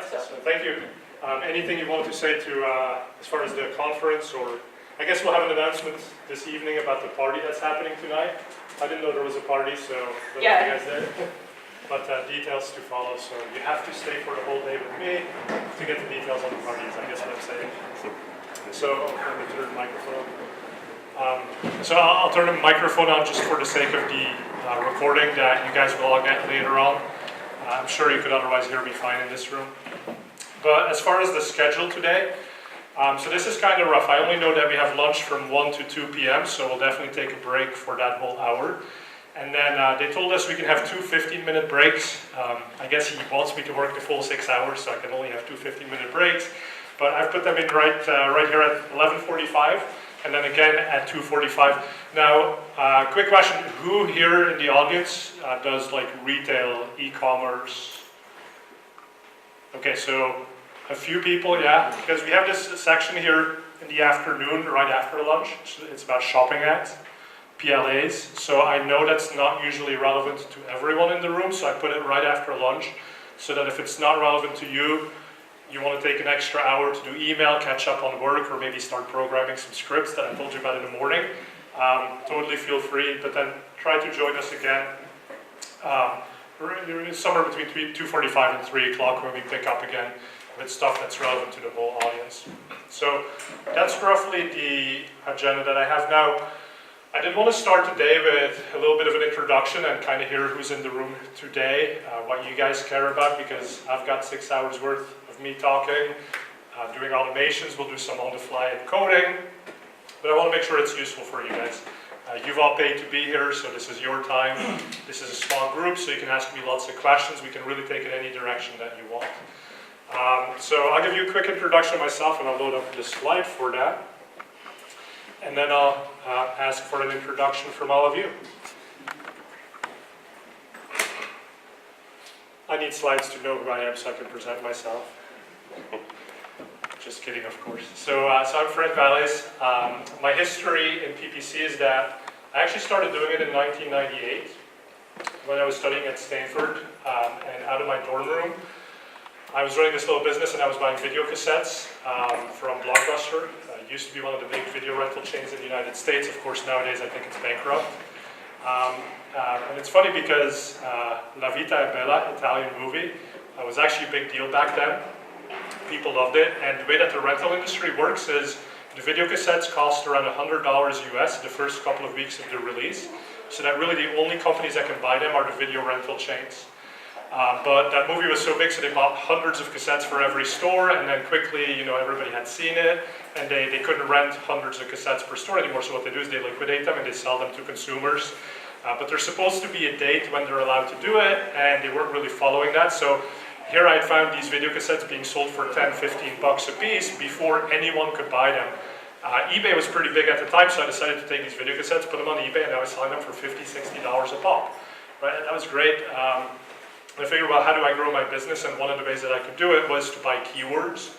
right, so thank you. Anything you want to say to, as far as the conference, or I guess we'll have an announcement this evening about the party that's happening tonight. I didn't know there was a party, so don't know if you guys did. But details to follow, so you have to stay for the whole day with me to get the details on the parties, I guess what I'm saying. So I'll turn the microphone. So I'll turn the microphone on just for the sake of the recording that you guys will all get later on. I'm sure you could otherwise hear me fine in this room. But as far as the schedule today, so this is kind of rough. I only know that we have lunch from 1 to 2 p.m., so we'll definitely take a break for that whole hour. And then they told us we can have 2 15-minute breaks. I guess he wants me to work the full 6 hours, so I can only have 2 15-minute breaks. But I've put them in right here at 11:45, and then again at 2:45. Now, quick question: who here in the audience does like retail, e-commerce? Okay, so a few people, yeah, because we have this section here in the afternoon, right after lunch. It's about shopping ads. PLAs, so I know that's not usually relevant to everyone in the room, so I put it right after lunch, so that if it's not relevant to you, you want to take an extra hour to do email, catch up on work, or maybe start programming some scripts that I told you about in the morning, totally feel free, but then try to join us again somewhere between 2:45 and 3 o'clock when we pick up again with stuff that's relevant to the whole audience. So that's roughly the agenda that I have now. I did want to start today with a little bit of an introduction and kind of hear who's in the room today, what you guys care about, because I've got 6 hours worth of me talking, doing automations, we'll do some on-the-fly coding, but I want to make sure it's useful for you guys. You've all paid to be here, so this is your time. This is a small group, so you can ask me lots of questions. We can really take it any direction that you want. So I'll give you a quick introduction of myself, and I'll load up the slide for that. And then I'll ask for an introduction from all of you. I need slides to know who I am so I can present myself. Just kidding, of course. So I'm Fred Vallaeys. My history in PPC is that I actually started doing it in 1998 when I was studying at Stanford, and out of my dorm room. I was running this little business and I was buying video cassettes from Blockbuster. It used to be one of the big video rental chains in the United States. Of course, nowadays I think it's bankrupt. And it's funny because La Vita è Bella, Italian movie, was actually a big deal back then. People loved it. And the way that the rental industry works is the video cassettes cost around $100 US the first couple of weeks of their release. So that really the only companies that can buy them are the video rental chains. But that movie was so big, so they bought hundreds of cassettes for every store, and then quickly, everybody had seen it, and they couldn't rent hundreds of cassettes per store anymore, so what they do is they liquidate them and they sell them to consumers. But there's supposed to be a date when they're allowed to do it, and they weren't really following that, so here I found these video cassettes being sold for 10, 15 bucks a piece before anyone could buy them. eBay was pretty big at the time, so I decided to take these video cassettes, put them on eBay, and I was selling them for $50, $60 a pop. Right? And that was great. I figured, well, how do I grow my business? And one of the ways that I could do it was to buy keywords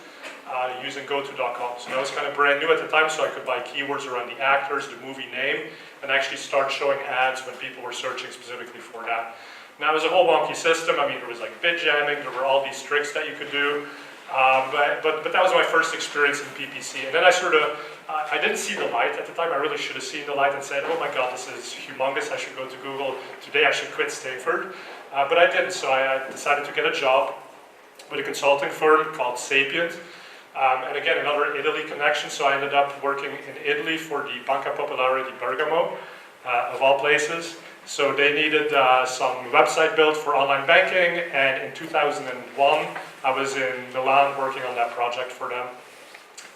using goto.com. So that was kind of brand new at the time, so I could buy keywords around the actors, the movie name, and actually start showing ads when people were searching specifically for that. Now, it was a whole wonky system. I mean, there was like bid jamming, there were all these tricks that you could do. But that was my first experience in PPC. And then I didn't see the light at the time. I really should have seen the light and said, oh my God, this is humongous. I should go to Google. Today I should quit Stanford. But I didn't, so I decided to get a job with a consulting firm called Sapient. And again, another Italy connection, so I ended up working in Italy for the Banca Popolare di Bergamo, of all places. So they needed some website built for online banking, and in 2001, I was in Milan working on that project for them.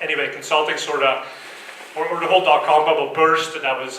Anyway, consulting sort of, or the whole .com bubble burst, and that was